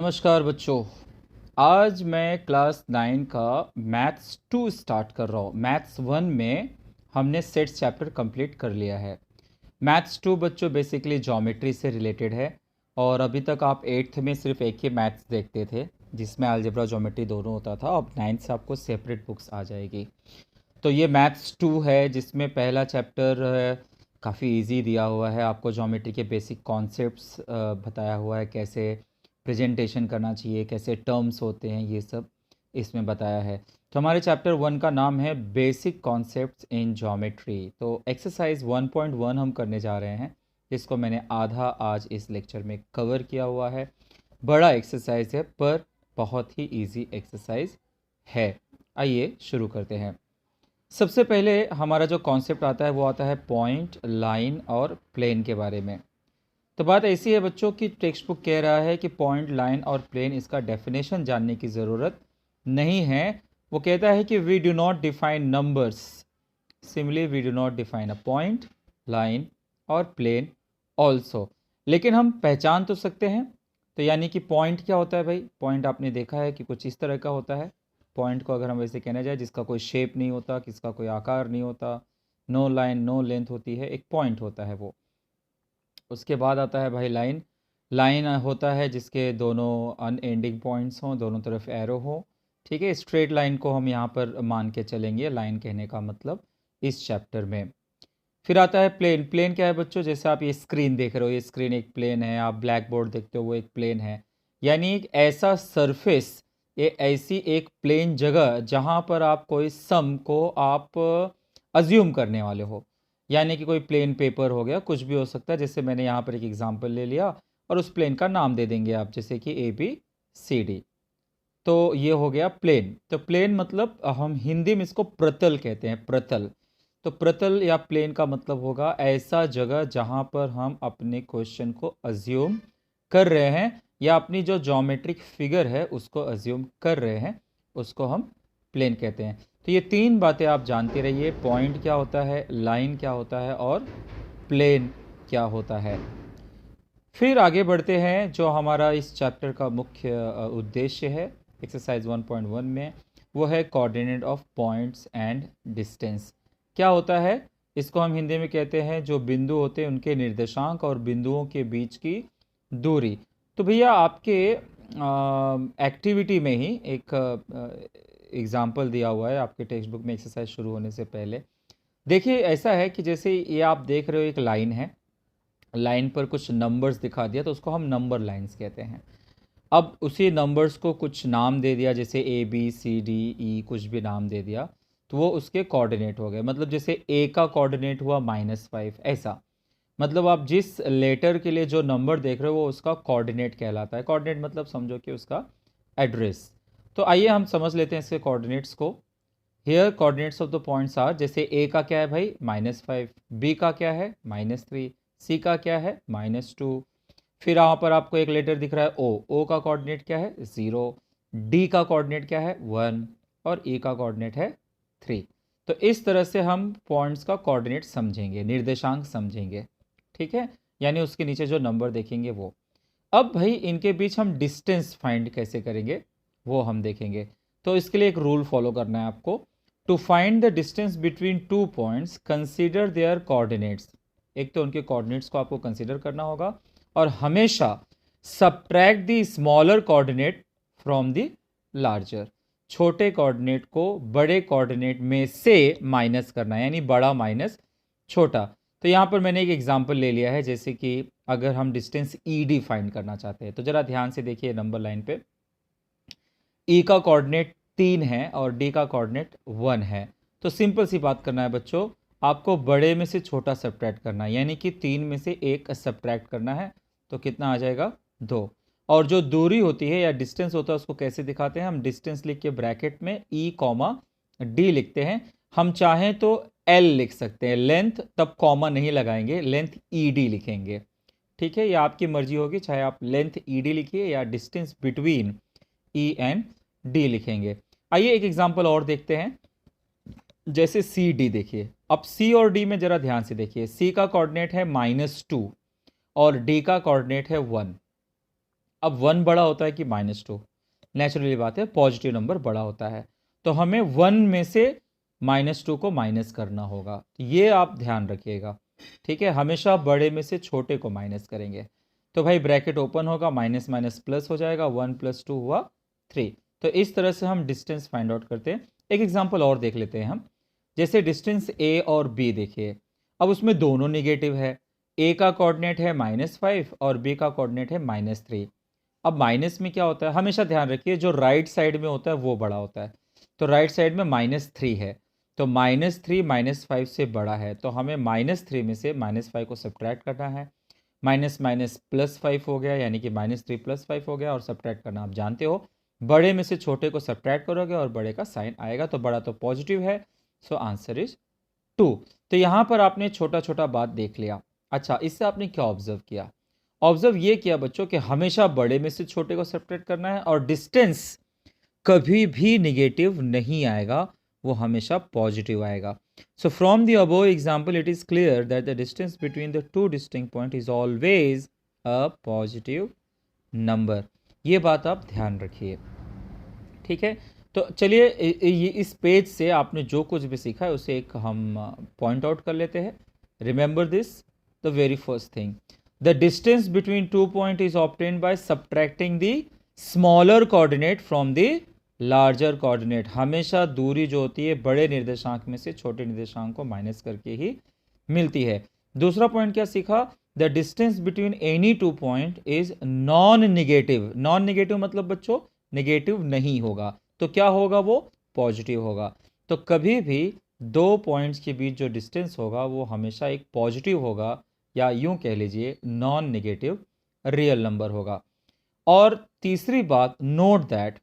नमस्कार बच्चों। आज मैं क्लास 9 का मैथ्स 2 स्टार्ट कर रहा हूँ। मैथ्स 1 में हमने सेट्स चैप्टर कंप्लीट कर लिया है। मैथ्स 2 बच्चों बेसिकली ज्योमेट्री से रिलेटेड है और अभी तक आप 8th में सिर्फ एक ही मैथ्स देखते थे जिसमें अलजेब्रा ज्योमेट्री दोनों होता था। अब 9th से आपको सेपरेट बुक्स आ जाएगी। तो ये मैथ्स 2 है जिसमें पहला चैप्टर काफ़ी इजी दिया हुआ है। आपको ज्योमेट्री के बेसिक कॉन्सेप्ट्स बताया हुआ है, कैसे प्रेजेंटेशन करना चाहिए, कैसे टर्म्स होते हैं, ये सब इसमें बताया है। तो हमारे चैप्टर 1 का नाम है बेसिक कॉन्सेप्ट्स इन ज्योमेट्री। तो एक्सरसाइज 1.1 हम करने जा रहे हैं, जिसको मैंने आधा आज इस लेक्चर में कवर किया हुआ है। बड़ा एक्सरसाइज है पर बहुत ही इजी एक्सरसाइज है। आइए शुरू करते हैं। सबसे पहले हमारा जो कॉन्सेप्ट आता है वो आता है पॉइंट, लाइन और प्लेन के बारे में। तो बात ऐसी है बच्चों की टेक्स्ट बुक कह रहा है कि पॉइंट, लाइन और प्लेन इसका डेफिनेशन जानने की ज़रूरत नहीं है। वो कहता है कि we do not define numbers, similarly we do not define a point, line और प्लेन ऑल्सो। लेकिन हम पहचान तो सकते हैं। तो यानी कि पॉइंट क्या होता है भाई? पॉइंट आपने देखा है कि कुछ इस तरह का होता है। पॉइंट को अगर हम वैसे कहना जाए, जिसका कोई शेप नहीं होता, किसका कोई आकार नहीं होता, नो लाइन नो लेंथ होती है, एक पॉइंट होता है वो। उसके बाद आता है भाई लाइन। लाइन होता है जिसके दोनों अनएंडिंग पॉइंट्स हों, दोनों तरफ एरो हो। ठीक है, स्ट्रेट लाइन को हम यहाँ पर मान के चलेंगे लाइन कहने का मतलब इस चैप्टर में। फिर आता है प्लेन। प्लेन क्या है बच्चों? जैसे आप ये स्क्रीन देख रहे हो, ये स्क्रीन एक प्लेन है। आप ब्लैक बोर्ड देखते हो, वो एक प्लेन है। यानी एक ऐसा सरफेस, ये ऐसी एक प्लेन जगह जहाँ पर आप कोई सम को आप अज्यूम करने वाले हो। यानी कि कोई प्लेन पेपर हो गया, कुछ भी हो सकता है। जैसे मैंने यहाँ पर एक एग्जांपल ले लिया और उस प्लेन का नाम दे देंगे आप, जैसे कि ABCD। तो ये हो गया प्लेन। तो प्लेन मतलब हम हिंदी में इसको प्रतल कहते हैं, प्रतल। तो प्रतल या प्लेन का मतलब होगा ऐसा जगह जहां पर हम अपने क्वेश्चन को अज्यूम कर रहे हैं या अपनी जो ज्योमेट्रिक फिगर है उसको अज्यूम कर रहे हैं, उसको हम प्लेन कहते हैं। तो ये तीन बातें आप जानते रहिए, पॉइंट क्या होता है, लाइन क्या होता है और प्लेन क्या होता है। फिर आगे बढ़ते हैं। जो हमारा इस चैप्टर का मुख्य उद्देश्य है एक्सरसाइज 1.1 में, वो है coordinate of points and distance. क्या होता है? इसको हम हिंदी में कहते हैं जो बिंदु होते हैं उनके निर्देशांक और बिंदुओं के बीच की दूरी। तो भैया आपके एक्टिविटी में ही एक एग्जाम्पल दिया हुआ है आपके टेक्स्ट बुक में एक्सरसाइज शुरू होने से पहले। देखिए ऐसा है कि जैसे ये आप देख रहे हो, एक लाइन है, लाइन पर कुछ नंबर्स दिखा दिया तो उसको हम नंबर लाइंस कहते हैं। अब उसी नंबर्स को कुछ नाम दे दिया, जैसे ABCDE, कुछ भी नाम दे दिया तो वो उसके कोऑर्डिनेट हो गए। मतलब जैसे A का कोऑर्डिनेट हुआ -5, ऐसा। मतलब आप जिस लेटर के लिए जो नंबर देख रहे हो वो उसका कोऑर्डिनेट कहलाता है। कोऑर्डिनेट मतलब समझो कि उसका एड्रेस। तो आइए हम समझ लेते हैं इसके कोऑर्डिनेट्स को। Here coordinates of the points are, जैसे A का क्या है भाई? -5, B का क्या है? -3, C का क्या है? -2। फिर यहाँ पर आपको एक लेटर दिख रहा है O का कोऑर्डिनेट क्या है? 0। D का कोऑर्डिनेट क्या है? 1। और E का कोऑर्डिनेट है 3। तो इस तरह से हम पॉइंट्स का कोऑर्डिनेट समझेंगे, निर्देशांक समझेंगे। ठीक है, यानी उसके नीचे जो नंबर देखेंगे वो। अब भाई इनके बीच हम डिस्टेंस फाइंड कैसे करेंगे वो हम देखेंगे। तो इसके लिए एक रूल फॉलो करना है आपको। To find the distance between two points consider their coordinates. एक तो उनके कोऑर्डिनेट्स को आपको कंसीडर करना होगा और हमेशा subtract the smaller coordinate from the larger. छोटे कोऑर्डिनेट को बड़े कोऑर्डिनेट में से माइनस करना है, यानी बड़ा माइनस छोटा। तो यहाँ पर मैंने एक एग्जांपल ले लिया है, जैसे कि अगर हम डिस्टेंस ED फाइंड करना चाहते हैं तो जरा ध्यान से देखिए नंबर लाइन पे। E का कोऑर्डिनेट 3 है और D का कोऑर्डिनेट 1 है। तो सिंपल सी बात करना है बच्चों, आपको बड़े में से छोटा सब्ट्रैक्ट करना है, यानी कि 3 में से 1 सब्ट्रैक्ट करना है। तो कितना आ जाएगा? 2। और जो दूरी होती है या डिस्टेंस होता है उसको कैसे दिखाते हैं? हम डिस्टेंस लिख के ब्रैकेट में E, D लिखते हैं। हम चाहें तो L लिख सकते हैं, लेंथ तब कॉमा नहीं लगाएंगे, लेंथ ED लिखेंगे। ठीक है, ये आपकी मर्जी होगी, चाहे आप लेंथ ED लिखिए या distance between E and D लिखेंगे। आइए एक एग्जांपल और देखते हैं, जैसे CD देखिए। अब C और D में जरा ध्यान से देखिए। C का कोऑर्डिनेट है -2 और D का कोऑर्डिनेट है 1। अब 1 बड़ा होता है कि -2? नेचुरली बात है, पॉजिटिव नंबर बड़ा होता है, तो हमें 1 में से -2 को माइनस करना होगा। ये आप ध्यान रखिएगा, ठीक है? हमेशा बड़े में से छोटे को माइनस करेंगे। तो भाई ब्रैकेट ओपन होगा, माइनस माइनस प्लस हो जाएगा, 1 + 2 हुआ 3। तो इस तरह से हम डिस्टेंस फाइंड आउट करते हैं। एक एग्जांपल और देख लेते हैं हम। जैसे डिस्टेंस ए और बी देखिए, अब उसमें दोनों निगेटिव है। ए का कोऑर्डिनेट है -5 और बी का कोऑर्डिनेट है -3। अब माइनस में क्या होता है, हमेशा ध्यान रखिए, जो राइट साइड में होता है वो बड़ा होता है। तो राइट साइड में -3 है, तो -3 -5 से बड़ा है, तो हमें -3 में से -5 को सब्ट्रैक्ट करना है। माइनस माइनस +5 हो गया, यानी कि -3 + 5 हो गया, और सब्ट्रैक्ट करना आप जानते हो, बड़े में से छोटे को सब्ट्रैक्ट करोगे और बड़े का साइन आएगा, तो बड़ा तो पॉजिटिव है, सो आंसर इज 2। तो यहाँ पर आपने छोटा छोटा बात देख लिया। अच्छा, इससे आपने क्या ऑब्जर्व किया? ऑब्जर्व ये किया बच्चों कि हमेशा बड़े में से छोटे को सब्ट्रैक्ट करना है, और डिस्टेंस कभी भी निगेटिव नहीं आएगा, वो हमेशा पॉजिटिव आएगा। So from the above example it is clear that the distance between the two distinct point is always a positive number. ये बात आप ध्यान रखिए, ठीक है? तो चलिए ये इस पेज से आपने जो कुछ भी सीखा है उसे एक हम पॉइंट आउट कर लेते हैं। Remember this, the very first thing, the distance between two point is obtained by subtracting the smaller coordinate from the larger coordinate. हमेशा दूरी जो होती है बड़े निर्देशांक में से छोटे निर्देशांक को माइनस करके ही मिलती है। दूसरा पॉइंट क्या सीखा? The distance between any two point is non negative. Non negative मतलब बच्चों निगेटिव नहीं होगा, तो क्या होगा? वो पॉजिटिव होगा। तो कभी भी दो पॉइंट्स के बीच जो डिस्टेंस होगा वो हमेशा एक पॉजिटिव होगा, या यूं कह लीजिए नॉन निगेटिव रियल नंबर होगा। और तीसरी बात, note that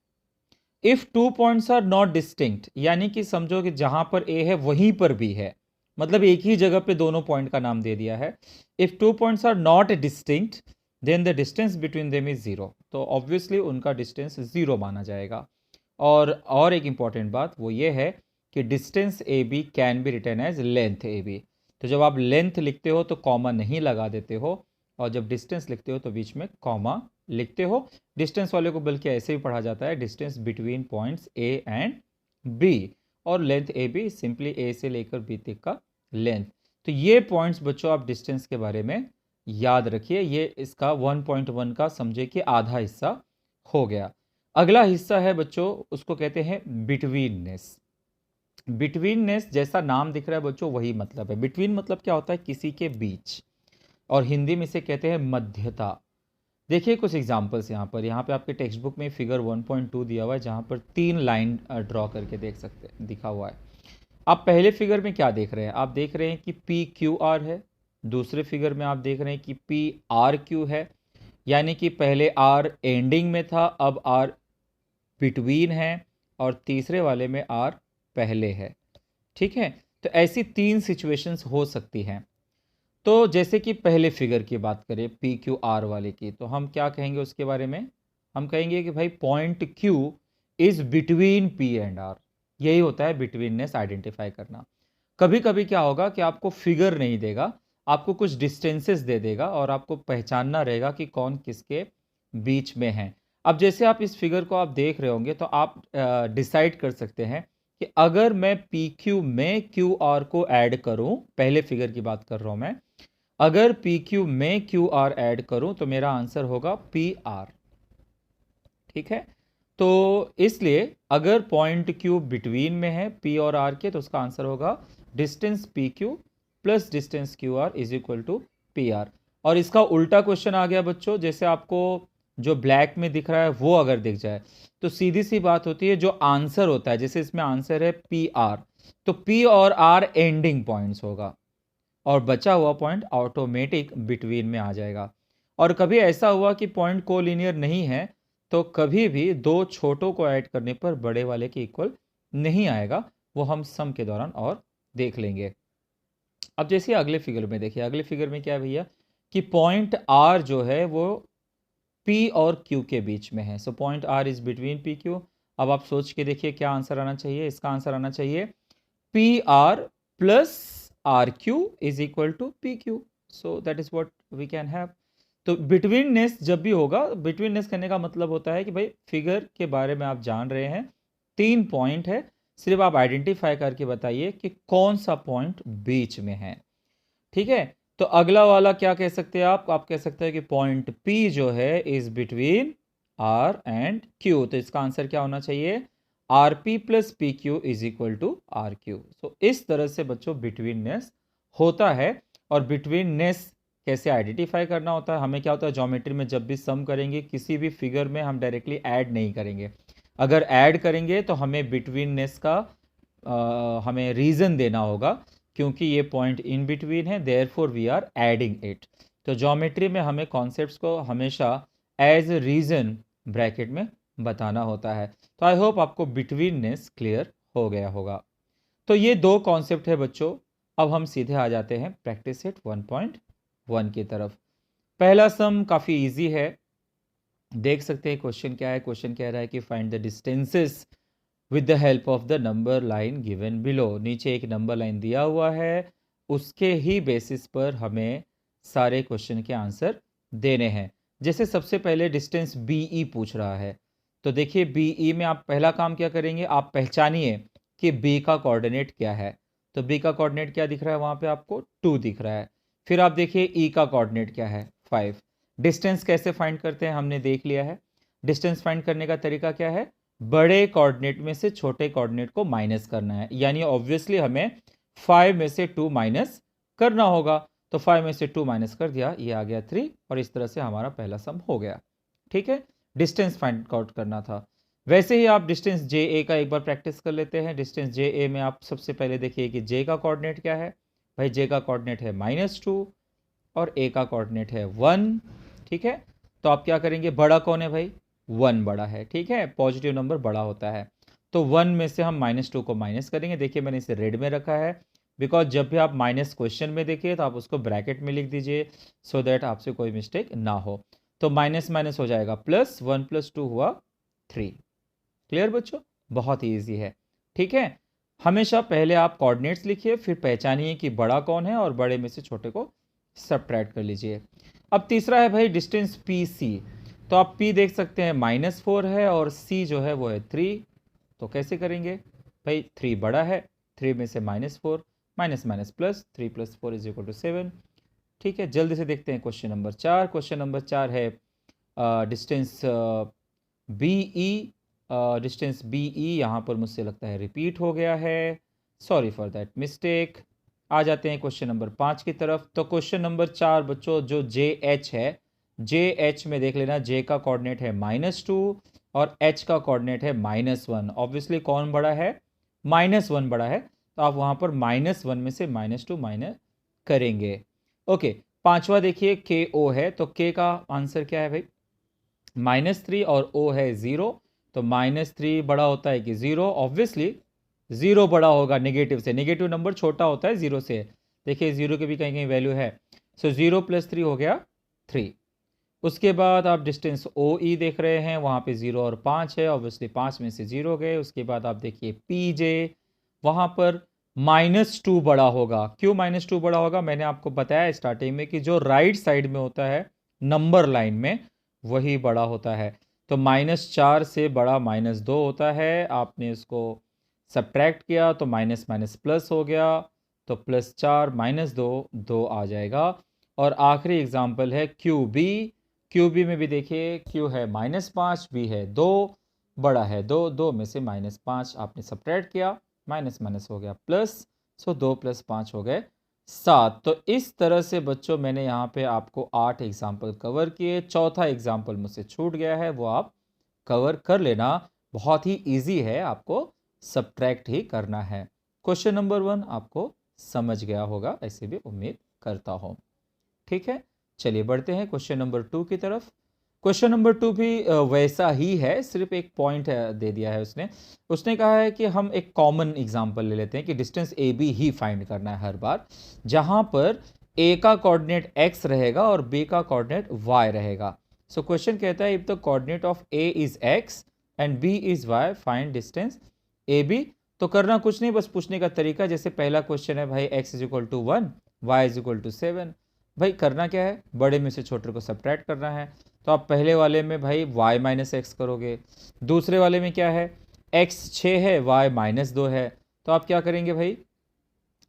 if two points are not distinct, यानी कि समझो कि जहां पर ए है वहीं पर बी है, मतलब एक ही जगह पे दोनों पॉइंट का नाम दे दिया है। If two points are not distinct then the distance between them is 0, तो ऑब्वियसली उनका डिस्टेंस 0 माना जाएगा। और एक इंपॉर्टेंट बात वो ये है कि distance A B can be written as length A B. तो जब आप लेंथ लिखते हो तो कॉमा नहीं लगा देते हो, और जब डिस्टेंस लिखते हो तो बीच में कॉमा लिखते हो। डिस्टेंस वाले को बल्कि ऐसे भी पढ़ा जाता है, distance between points A and B, और length A B simply A से लेकर बी तक का लेंथ। तो ये पॉइंट्स बच्चों आप डिस्टेंस के बारे में याद रखिए। ये इसका 1.1 का समझे कि आधा हिस्सा हो गया। अगला हिस्सा है बच्चों, उसको कहते हैं बिटवीननेस। बिटवीननेस जैसा नाम दिख रहा है बच्चों वही मतलब है। बिटवीन मतलब क्या होता है? किसी के बीच, और हिंदी में इसे कहते हैं मध्यता। देखिए कुछ एग्जांपल्स यहाँ पे आपके टेक्स्ट बुक में फिगर 1.2 दिया हुआ है, जहाँ पर 3 लाइन ड्रॉ करके देख सकते हैं, दिखा हुआ है। आप पहले फिगर में क्या देख रहे हैं? आप देख रहे हैं कि पी क्यू आर है। दूसरे फिगर में आप देख रहे हैं कि पी आर क्यू है, यानी कि पहले आर एंडिंग में था, अब आर बिटवीन है, और तीसरे वाले में आर पहले है, ठीक है? तो ऐसी 3 सिचुएशंस हो सकती हैं। तो जैसे कि पहले फिगर की बात करें पी क्यू आर वाले की, तो हम क्या कहेंगे उसके बारे में? हम कहेंगे कि भाई point Q is between P and R. यही होता है बिटवीननेस आइडेंटिफाई करना। कभी कभी क्या होगा कि आपको फिगर नहीं देगा, आपको कुछ डिस्टेंसेस दे देगा, और आपको पहचानना रहेगा कि कौन किसके बीच में है। अब जैसे आप इस फिगर को आप देख रहे होंगे तो आप डिसाइड कर सकते हैं कि अगर मैं पी क्यू में क्यू आर को ऐड करूं, पहले फिगर की बात कर रहा हूं मैं, अगर पी क्यू में क्यू आर ऐड करूं तो मेरा आंसर होगा पी आर, ठीक है? तो इसलिए अगर पॉइंट क्यू बिटवीन में है पी और आर के, तो उसका आंसर होगा distance P Q plus distance Q R is equal to P R. और इसका उल्टा क्वेश्चन आ गया बच्चों, जैसे आपको जो ब्लैक में दिख रहा है वो अगर दिख जाए, तो सीधी सी बात होती है, जो आंसर होता है, जैसे इसमें आंसर है पी आर, तो पी और आर एंडिंग पॉइंट्स होगा, और बचा हुआ पॉइंट ऑटोमेटिक बिटवीन में आ जाएगा। और कभी ऐसा हुआ कि पॉइंट कोलिनियर नहीं है, तो कभी भी दो छोटों को ऐड करने पर बड़े वाले के इक्वल नहीं आएगा, वो हम सम के दौरान और देख लेंगे। अब जैसे अगले फिगर में देखिए, अगले फिगर में क्या है भैया कि पॉइंट आर जो है वो पी और क्यू के बीच में है। So point R is between P Q. अब आप सोच के देखिए क्या आंसर आना चाहिए? इसका आंसर आना चाहिए P R plus R Q is equal to P Q. So that is what we can have. तो बिटवीननेस जब भी होगा, बिटवीननेस करने का मतलब होता है कि भाई फिगर के बारे में आप जान रहे हैं, 3 पॉइंट है, सिर्फ आप आइडेंटिफाई करके बताइए कि कौन सा पॉइंट बीच में है। ठीक है, तो अगला वाला क्या कह सकते हैं आप कह सकते हैं कि पॉइंट P जो है is between R and Q। तो इसका आंसर क्या होना चाहिए, RP plus PQ is equal to RQ। So इस तरह से बच्चों बिटवीननेस होता है। और बिटवीननेस कैसे आइडेंटिफाई करना होता है, हमें क्या होता है ज्योमेट्री में जब भी सम करेंगे किसी भी फिगर में हम डायरेक्टली ऐड नहीं करेंगे, अगर ऐड करेंगे तो हमें बिटवीननेस का हमें रीज़न देना होगा, क्योंकि ये पॉइंट इन बिटवीन है, therefore we are adding it. तो ज्योमेट्री में हमें कॉन्सेप्ट्स को हमेशा एज ए रीज़न ब्रैकेट में बताना होता है। तो आई होप आपको बिटवीननेस क्लियर हो गया होगा। तो ये 2 कॉन्सेप्ट है बच्चों। अब हम सीधे आ जाते हैं प्रैक्टिस सेट 1.1 की तरफ। पहला सम काफ़ी इजी है, देख सकते हैं क्वेश्चन क्या है। क्वेश्चन कह रहा है कि find the distances with the help of the number line given below. नीचे एक नंबर लाइन दिया हुआ है, उसके ही बेसिस पर हमें सारे क्वेश्चन के आंसर देने हैं। जैसे सबसे पहले डिस्टेंस BE पूछ रहा है, तो देखिए BE में आप पहला काम क्या करेंगे, आप पहचानिए कि B का कोऑर्डिनेट क्या है। तो B का कोऑर्डिनेट क्या दिख रहा है, वहाँ पे आपको 2 दिख रहा है। फिर आप देखिए E का कोऑर्डिनेट क्या है, 5। डिस्टेंस कैसे फाइंड करते हैं हमने देख लिया है। डिस्टेंस फाइंड करने का तरीका क्या है, बड़े कोऑर्डिनेट में से छोटे कोऑर्डिनेट को माइनस करना है, यानी ऑब्वियसली हमें 5 में से 2 माइनस करना होगा। तो 5 में से 2 माइनस कर दिया, ये आ गया 3, और इस तरह से हमारा पहला सम हो गया। ठीक है, डिस्टेंस फाइंड आउट करना था। वैसे ही आप डिस्टेंस JA का एक बार प्रैक्टिस कर लेते हैं। डिस्टेंस JA में आप सबसे पहले देखिए कि J का कोऑर्डिनेट क्या है। भाई J का कोऑर्डिनेट है -2 और A का कोऑर्डिनेट है 1। ठीक है, तो आप क्या करेंगे, बड़ा कौन है भाई, 1 बड़ा है। ठीक है, पॉजिटिव नंबर बड़ा होता है, तो 1 में से हम -2 को माइनस करेंगे। देखिए मैंने इसे रेड में रखा है, बिकॉज जब भी आप माइनस क्वेश्चन में देखिए तो आप उसको ब्रैकेट में लिख दीजिए, सो दैट आपसे कोई मिस्टेक ना हो। तो माइनस माइनस हो जाएगा प्लस, 1 + 2 हुआ 3। क्लियर बच्चों, बहुत ही ईजी है। ठीक है, हमेशा पहले आप कोऑर्डिनेट्स लिखिए, फिर पहचानिए कि बड़ा कौन है और बड़े में से छोटे को सब्ट्रैक्ट कर लीजिए। अब तीसरा है भाई डिस्टेंस PC। तो आप P देख सकते हैं -4 है और C जो है वो है 3। तो कैसे करेंगे भाई, 3 बड़ा है, 3 में से -4 माइनस माइनस प्लस, 3 + 4 = 7। ठीक है, जल्दी से देखते हैं क्वेश्चन नंबर 4। क्वेश्चन नंबर 4 है डिस्टेंस BE। डिस्टेंस BE यहाँ पर मुझसे लगता है रिपीट हो गया है, सॉरी फॉर दैट मिस्टेक। आ जाते हैं क्वेश्चन नंबर 5 की तरफ। तो क्वेश्चन नंबर 4 बच्चों जो JH है, JH में देख लेना, J का कोऑर्डिनेट है -2 और H का कोऑर्डिनेट है -1। ऑब्वियसली कौन बड़ा है, -1 बड़ा है, तो आप वहाँ पर -1 में से -2 माइनस करेंगे। ओके, पांचवा देखिए KO है, तो K का आंसर क्या है भाई, -3 और O है 0। तो -3 बड़ा होता है कि 0, ऑब्वियसली 0 बड़ा होगा नेगेटिव से, नेगेटिव नंबर छोटा होता है 0 से। देखिए 0 की भी कहीं कहीं वैल्यू है, सो 0 + 3 हो गया 3। उसके बाद आप डिस्टेंस OE देख रहे हैं, वहाँ पे 0 और 5 है, ऑब्वियसली 5 में से 0 गए। उसके बाद आप देखिए PJ, वहाँ पर -2 बड़ा होगा। क्यों -2 बड़ा होगा, मैंने आपको बताया स्टार्टिंग में कि जो राइट साइड में होता है नंबर लाइन में वही बड़ा होता है। तो -4 से बड़ा -2 होता है, आपने इसको सब्ट्रैक्ट किया तो माइनस माइनस प्लस हो गया, तो +4 -2 2 आ जाएगा। और आखिरी एग्जाम्पल है QB। QB में भी देखिए Q है -5, B है 2, बड़ा है 2, 2 में से -5 आपने सब्ट्रैक्ट किया, माइनस माइनस हो गया प्लस, सो 2 + 5 हो गए 7। तो इस तरह से बच्चों मैंने यहाँ पे आपको 8 एग्जाम्पल कवर किए। चौथा एग्जाम्पल मुझसे छूट गया है, वो आप कवर कर लेना, बहुत ही ईजी है, आपको सब्ट्रैक्ट ही करना है। क्वेश्चन नंबर 1 आपको समझ गया होगा, ऐसे भी उम्मीद करता हूँ। ठीक है, चलिए बढ़ते हैं क्वेश्चन नंबर 2 की तरफ। क्वेश्चन नंबर 2 भी वैसा ही है, सिर्फ एक पॉइंट दे दिया है उसने। उसने कहा है कि हम एक कॉमन एग्जांपल ले लेते हैं कि डिस्टेंस AB ही फाइंड करना है हर बार, जहां पर A का कोऑर्डिनेट x रहेगा और B का कोऑर्डिनेट y रहेगा। सो क्वेश्चन कहता है if the coordinate of A is x and B is y, find distance AB। तो करना कुछ नहीं, बस पूछने का तरीका, जैसे पहला क्वेश्चन है भाई x = 1, y = 7। भाई करना क्या है, बड़े में से छोटे को सब्ट्रैक्ट करना है। तो आप पहले वाले में भाई y माइनस एक्स करोगे, दूसरे वाले में क्या है, x 6 है, y माइनस 2 है। तो आप क्या करेंगे भाई,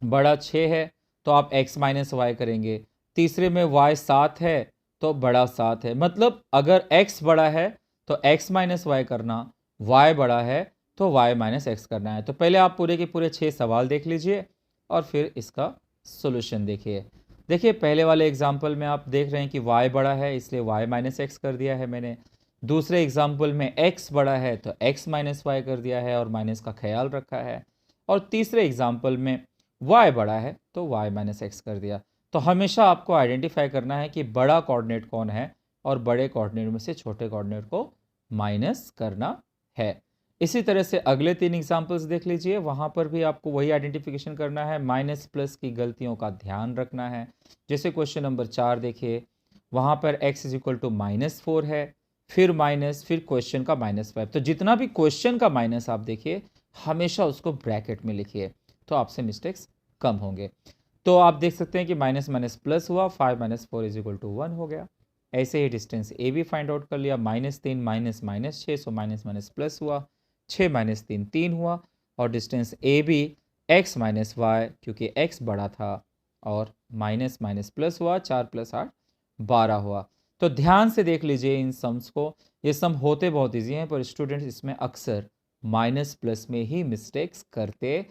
बड़ा 6 है तो आप x माइनस वाई करेंगे, तीसरे में y 7 है तो बड़ा 7 है। मतलब अगर x बड़ा है तो x माइनस वाई करना, y बड़ा है तो y माइनस एक्स करना है। तो पहले आप पूरे के पूरे 6 सवाल देख लीजिए और फिर इसका सोल्यूशन देखिए। देखिए पहले वाले एग्जाम्पल में आप देख रहे हैं कि y बड़ा है इसलिए y माइनस एक्स कर दिया है मैंने। दूसरे एग्जाम्पल में x बड़ा है तो x माइनस वाई कर दिया है और माइनस का ख्याल रखा है। और तीसरे एग्जाम्पल में y बड़ा है तो y माइनस एक्स कर दिया। तो हमेशा आपको आइडेंटिफाई करना है कि बड़ा कोऑर्डिनेट कौन है और बड़े कोऑर्डिनेट में से छोटे कोऑर्डिनेट को माइनस करना है। इसी तरह से अगले 3 एग्जाम्पल्स देख लीजिए, वहाँ पर भी आपको वही आइडेंटिफिकेशन करना है, माइनस प्लस की गलतियों का ध्यान रखना है। जैसे क्वेश्चन नंबर 4 देखिए, वहाँ पर x इज इक्वल टू -4 है, फिर माइनस, फिर क्वेश्चन का -5। तो जितना भी क्वेश्चन का माइनस आप देखिए हमेशा उसको ब्रैकेट में लिखिए, तो आपसे मिस्टेक्स कम होंगे। तो आप देख सकते हैं कि माइनस माइनस प्लस हुआ, 5 माइनस 4 इज इक्वल टू 1 हो गया। ऐसे ही डिस्टेंस ए भी फाइंड आउट कर लिया, -3 minus minus 6, so minus minus plus हुआ, 6 माइनस 3 3 हुआ। और डिस्टेंस ए भी x माइनस वाई, क्योंकि x बड़ा था, और माइनस माइनस प्लस हुआ, 4 प्लस 8 12 हुआ। तो ध्यान से देख लीजिए इन सम्स को, ये सम होते बहुत ईजी हैं पर स्टूडेंट्स इसमें अक्सर माइनस प्लस में ही मिस्टेक्स करते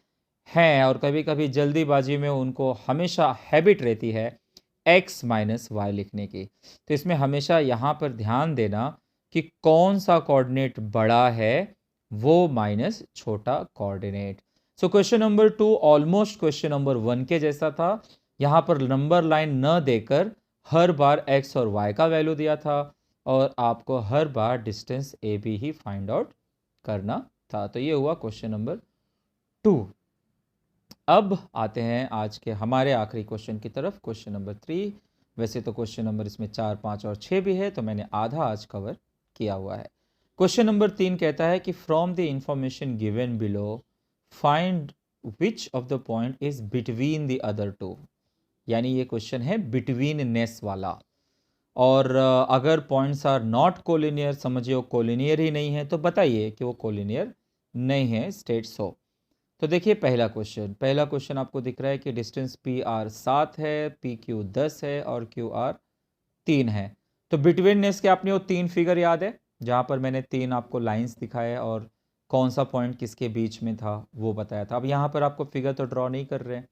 हैं, और कभी कभी जल्दीबाजी में उनको हमेशा हैबिट रहती है x माइनस वाई लिखने की। तो इसमें हमेशा यहाँ पर ध्यान देना कि कौन सा कोऑर्डिनेट बड़ा है, वो माइनस छोटा coordinate. So question number 2 almost question number 1 के जैसा था। यहाँ पर नंबर लाइन न देकर हर बार x और y का वैल्यू दिया था और आपको हर बार डिस्टेंस ए बी ही फाइंड आउट करना था। तो ये हुआ क्वेश्चन नंबर 2। अब आते हैं आज के हमारे आखिरी क्वेश्चन की तरफ, क्वेश्चन नंबर 3। वैसे तो क्वेश्चन नंबर इसमें 4, 5 और 6 भी है, तो मैंने आधा आज कवर किया हुआ है। क्वेश्चन नंबर 3 कहता है कि from the information given below find which of the point is between the other two. यानी ये क्वेश्चन है बिटवीन नेस वाला, और अगर पॉइंट्स आर नॉट कोलिनियर, समझिए वो कोलिनियर ही नहीं है, तो बताइए कि वो कोलिनियर नहीं है, स्टेट सो। तो देखिए पहला क्वेश्चन आपको दिख रहा है कि डिस्टेंस पी आर 7 है, पी क्यू 10 है और क्यू आर 3 है। तो बिटवीननेस के आपने वो 3 फिगर याद है जहाँ पर मैंने 3 आपको लाइंस दिखाए और कौन सा पॉइंट किसके बीच में था वो बताया था। अब यहाँ पर आपको फिगर तो ड्रॉ नहीं कर रहे हैं,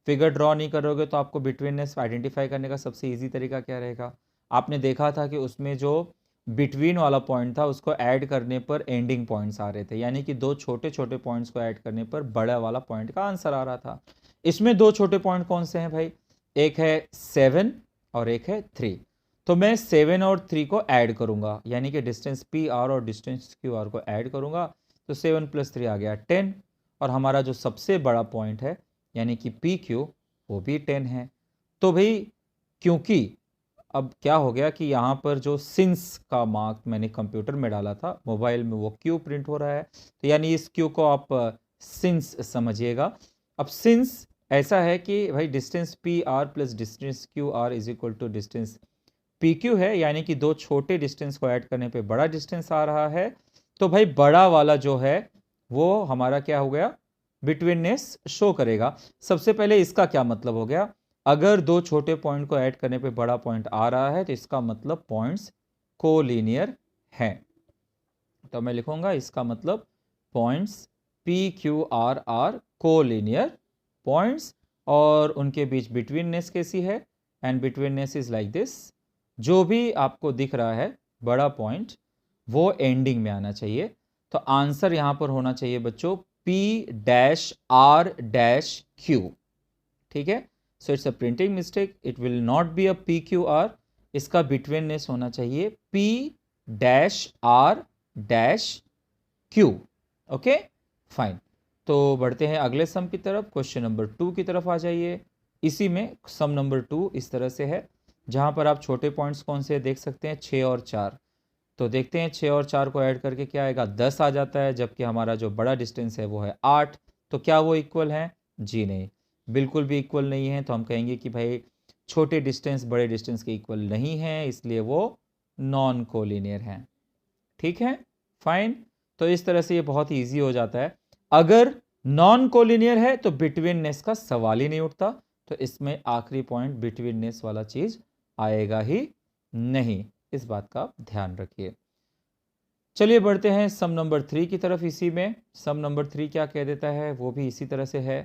फिगर ड्रॉ नहीं करोगे तो आपको बिटवीननेस आइडेंटिफाई करने का सबसे ईजी तरीका क्या रहेगा। आपने देखा था कि उसमें जो बिटवीन वाला पॉइंट था उसको ऐड करने पर एंडिंग पॉइंट्स आ रहे थे, यानी कि 2 छोटे छोटे पॉइंट्स को ऐड करने पर बड़ा वाला पॉइंट का आंसर आ रहा था। इसमें 2 छोटे पॉइंट कौन से हैं भाई, एक है 7 और एक है 3। तो मैं 7 और 3 को ऐड करूंगा, यानी कि डिस्टेंस पी आर और डिस्टेंस क्यू आर को ऐड करूंगा, तो 7 + 3 आ गया 10। और हमारा जो सबसे बड़ा पॉइंट है यानी कि पी क्यू, वो भी 10 है। तो भाई क्योंकि अब क्या हो गया कि यहाँ पर जो सिंस का मार्क मैंने कंप्यूटर में डाला था, मोबाइल में वो क्यू प्रिंट हो रहा है, तो यानी इस क्यू को आप सिंस समझिएगा। अब सिंस ऐसा है कि भाई distance P R plus distance Q R is equal to distance P Q है, यानी कि 2 छोटे डिस्टेंस को ऐड करने पे बड़ा डिस्टेंस आ रहा है। तो भाई बड़ा वाला जो है वो हमारा क्या हो गया, बिटवीननेस शो करेगा। सबसे पहले इसका क्या मतलब हो गया, अगर 2 छोटे पॉइंट को ऐड करने पे बड़ा पॉइंट आ रहा है तो इसका मतलब पॉइंट्स कोलिनियर हैं। तो मैं लिखूंगा इसका मतलब points P Q R collinear points, और उनके बीच बिटवीननेस कैसी है, and betweenness is like this. जो भी आपको दिख रहा है बड़ा पॉइंट वो एंडिंग में आना चाहिए। तो आंसर यहां पर होना चाहिए बच्चों P-R-Q। ठीक है, so it's a printing mistake, it will not be a PQR, इसका बिटवीननेस होना चाहिए P-R-Q। Okay fine. तो बढ़ते हैं अगले सम की तरफ, क्वेश्चन नंबर 2 की तरफ आ जाइए। इसी में सम नंबर 2 इस तरह से है, जहां पर आप छोटे पॉइंट्स कौन से देख सकते हैं, 6 और 4। तो देखते हैं 6 और 4 को ऐड करके क्या आएगा, 10 आ जाता है, जबकि हमारा जो बड़ा डिस्टेंस है वो है 8। तो क्या वो इक्वल है, जी नहीं, बिल्कुल भी इक्वल नहीं है। तो हम कहेंगे कि भाई छोटे डिस्टेंस बड़े डिस्टेंस के इक्वल नहीं है, इसलिए वो नॉन कोलिनियर हैं। ठीक है, फाइन। तो इस तरह से ये बहुत ही ईजी हो जाता है। अगर नॉन कोलिनियर है तो बिटवीननेस का सवाल ही नहीं उठता, तो इसमें आखिरी पॉइंट बिटवीननेस वाला चीज आएगा ही नहीं, इस बात का ध्यान रखिए। चलिए बढ़ते हैं सम नंबर 3 की तरफ। इसी में सम नंबर 3 क्या कह देता है, वो भी इसी तरह से है।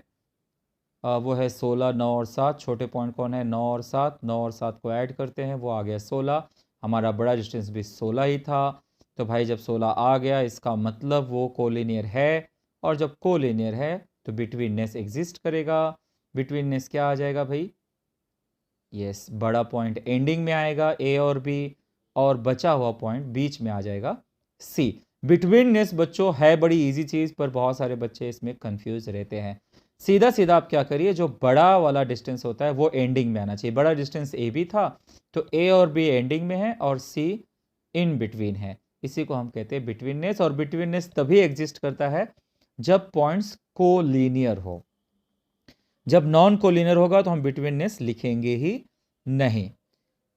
वो है 16, 9 और 7। छोटे पॉइंट कौन है, 9 और 7। 9 और 7 को ऐड करते हैं, वो आ गया 16। हमारा बड़ा डिस्टेंस भी 16 ही था। तो भाई जब 16 आ गया, इसका मतलब वो कोलिनियर है, और जब कोलिनियर है तो बिटवीननेस एग्जिस्ट करेगा। बिटवीननेस क्या आ जाएगा भाई, यस, बड़ा पॉइंट एंडिंग में आएगा ए और बी, और बचा हुआ पॉइंट बीच में आ जाएगा सी। बिटवीननेस बच्चों है बड़ी इजी चीज, पर बहुत सारे बच्चे इसमें कंफ्यूज रहते हैं। सीधा सीधा आप क्या करिए, जो बड़ा वाला डिस्टेंस होता है वो एंडिंग में आना चाहिए। बड़ा डिस्टेंस ए बी था, तो ए और बी एंडिंग में है और सी इन बिटवीन है। इसी को हम कहते हैं बिटवीननेस। और बिटवीननेस तभी एग्जिस्ट करता है जब पॉइंट्स कोलिनियर हो। जब नॉन कोलिनियर होगा तो हम बिटवीननेस लिखेंगे ही नहीं।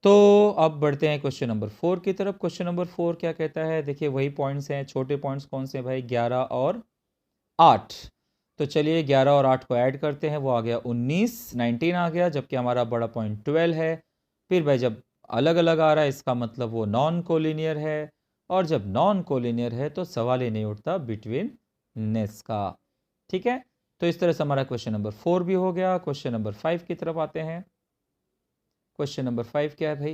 तो अब बढ़ते हैं क्वेश्चन नंबर 4 की तरफ। क्वेश्चन नंबर 4 क्या कहता है, देखिए वही पॉइंट्स हैं। छोटे पॉइंट्स कौन से हैं भाई, 11 और 8। तो चलिए 11 और 8 को ऐड करते हैं, वो आ गया 19 आ गया, जबकि हमारा बड़ा पॉइंट 12 है। फिर भाई जब अलग अलग आ रहा है, इसका मतलब वो नॉन कोलिनियर है, और जब नॉन कोलिनियर है तो सवाल ही नहीं उठता बिटवीननेस का। ठीक है, तो इस तरह से हमारा क्वेश्चन नंबर 4 भी हो गया। क्वेश्चन नंबर 5 की तरफ आते हैं। क्वेश्चन नंबर 5 क्या है भाई,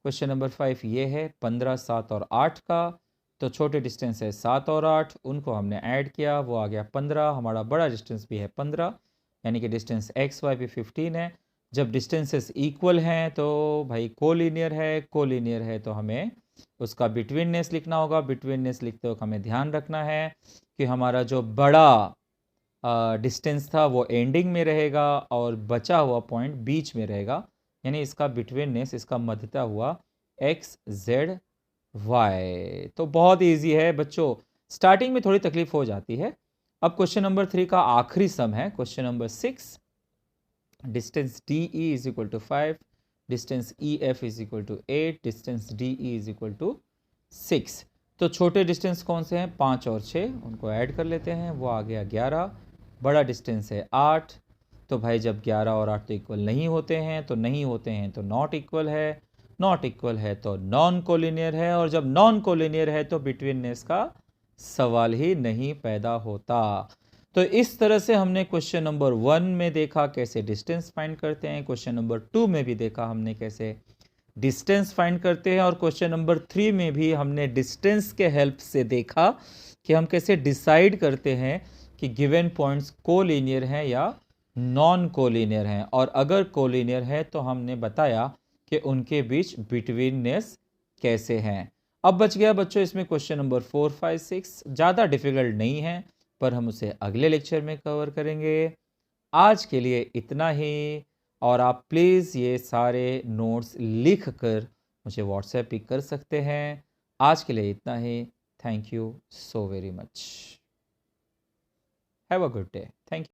क्वेश्चन नंबर 5 ये है 15, 7 और 8 का। तो छोटे डिस्टेंस है 7 और 8, उनको हमने ऐड किया, वो आ गया 15। हमारा बड़ा डिस्टेंस भी है 15, यानी कि डिस्टेंस एक्स वाई भी 15 है। जब डिस्टेंसेस इक्वल हैं तो भाई कोलिनियर है। कोलिनियर है तो हमें उसका बिटवीननेस लिखना होगा। बिटवीननेस लिखते वक्त हमें ध्यान रखना है कि हमारा जो बड़ा डिस्टेंस था वो एंडिंग में रहेगा और बचा हुआ पॉइंट बीच में रहेगा, यानी इसका बिटवीननेस, इसका मध्यता हुआ एक्स जेड वाई। तो बहुत इजी है बच्चों, स्टार्टिंग में थोड़ी तकलीफ हो जाती है। अब क्वेश्चन नंबर 3 का आखिरी सम है, question number 6। Distance D E is equal to 5, distance E F is equal to 8, distance D E is equal to 6। तो छोटे डिस्टेंस कौन से हैं, 5 और 6, उनको ऐड कर लेते हैं, वो आ गया 11। बड़ा डिस्टेंस है 8। तो भाई जब 11 और 8 तो इक्वल नहीं होते हैं, तो नहीं होते हैं तो नॉट इक्वल है, नॉट इक्वल है तो नॉन कोलिनियर है, और जब नॉन कोलिनियर है तो बिटवीननेस का सवाल ही नहीं पैदा होता। तो इस तरह से हमने क्वेश्चन नंबर 1 में देखा कैसे डिस्टेंस फाइंड करते हैं, क्वेश्चन नंबर 2 में भी देखा हमने कैसे डिस्टेंस फाइंड करते हैं, और क्वेश्चन नंबर 3 में भी हमने डिस्टेंस के हेल्प से देखा कि हम कैसे डिसाइड करते हैं कि गिवन पॉइंट्स कोलिनियर हैं या नॉन कोलिनियर हैं, और अगर कोलिनियर है तो हमने बताया कि उनके बीच बिटवीननेस कैसे हैं। अब बच गया बच्चों इसमें क्वेश्चन नंबर 4, 5, 6। ज़्यादा डिफिकल्ट नहीं है, पर हम उसे अगले लेक्चर में कवर करेंगे। आज के लिए इतना ही, और आप प्लीज़ ये सारे नोट्स लिख कर मुझे व्हाट्सएप पे कर सकते हैं। आज के लिए इतना ही। Thank you so very much. Have a good day. Thank you.